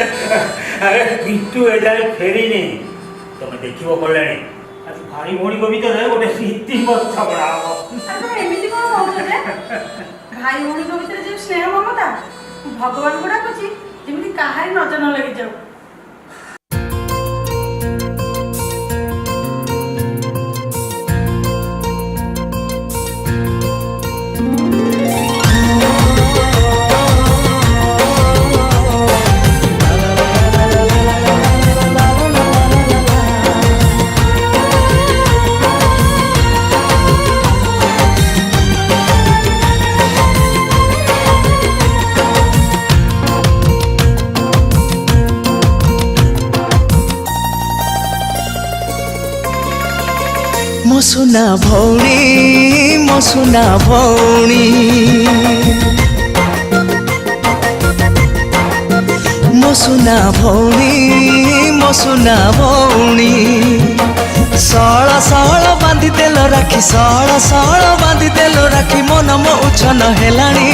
अरे किंतु एजाए फेरीनी तुम देखिबो कल्याणी आज भाई भौणी को भीतर गोटे रीति झगड़ा हम अरे एमिति कोन होछ रे भाई भौणी को भीतर जे स्नेह ममता भगवान को डाकुची जेमिति काहारी नजर न लागि जाऊ। मसुना भौणी मसुना भौणी मसुना भौणी मसुना भौणी सळ सळ बांधी देल राखी सळ सळ बांधी देल राखी मन मो उछन हेलाणी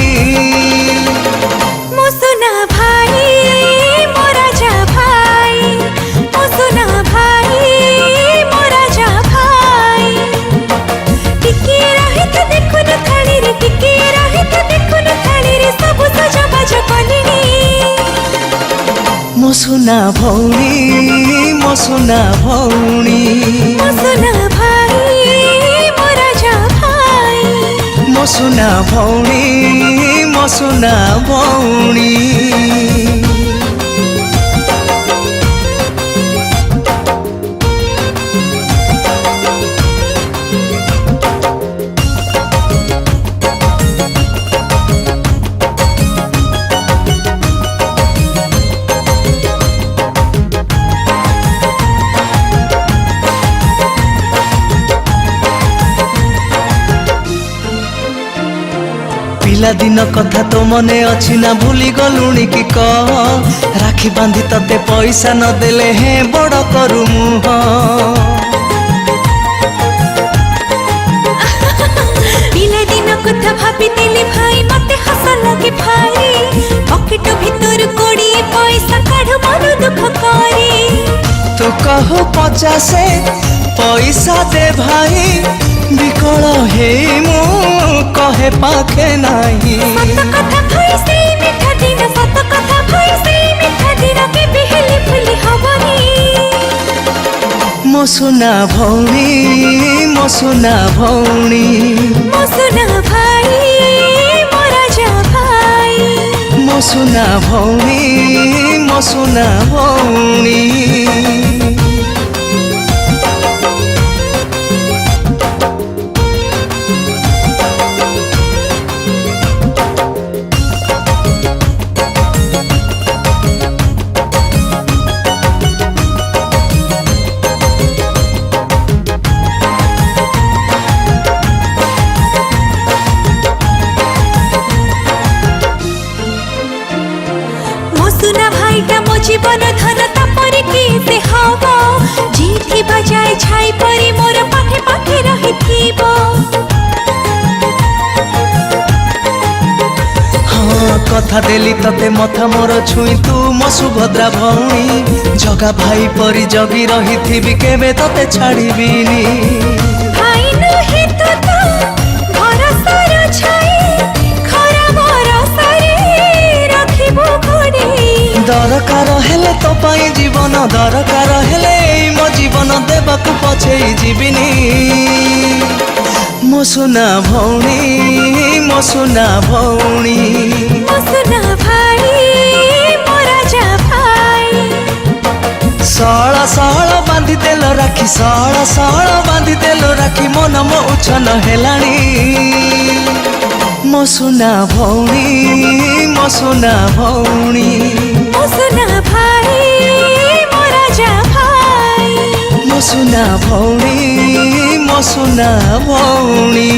मसुना भाई मोरा जा भाई मसुना भाई मोरा जा भाई टिके रहे तो देखो न थाली रे टिके रहे तो देखो न थाली रे सब सजा बाजा कलिनी मसुना भौणी मसुना भौणी मसुना भाई मोरा जा भाई मसुना भौणी मसुना भौणी पिला दिन कथा तो मने अछि ना भूली गलुणी कि कह राखी बांधी तते पैसा न देले हे बड़ करू मुह पिला दिन कथा भाबी देले भाई मते हस लगे भाई पॉकेट भीतर कोड़ी पैसा काढ मन दुख करे तू कह 50 पैसा दे भाई विकल हे मु कहे पाखे नाही सत कथा भाई से मिठा दिन सत कथा भाई से मिठा दिन के बिहली फुली हबनी मसुना भौणी मसुना भौणी मसुना भाई मोरा जा भाई मसुना भौणी मसुना भौणी मसुना भाईटा मो जीवन धन तापर के हब जीठी बजाए छाई परी मोर पाखे पाखे रहिथिबो हाँ कथा देली तते मथा मोर छुई तू मो सुभद्रा भौणी जगा भाई परी जगी रहिथिबी केबे तते छाड़ीबिनी भाई नहे तो भरोसा र छाई खरा भरोसा रे रखिबो घोड़ी दरकार हेले तो पाई जीवन दरकार हेले मो जीवन देबाकू पछेई जीविनी मसुना भौणी मसुना भौणी मसुना भाई मोरा जा भाई सळ सळ बांधी देल राखी सळ सळ बांधी देल राखी मन मो उछन हेलाणी मसुना भौणी मसुना भौणी मसुना भाई मोरा जा भाई मसुना भौणी मसुना भौणी।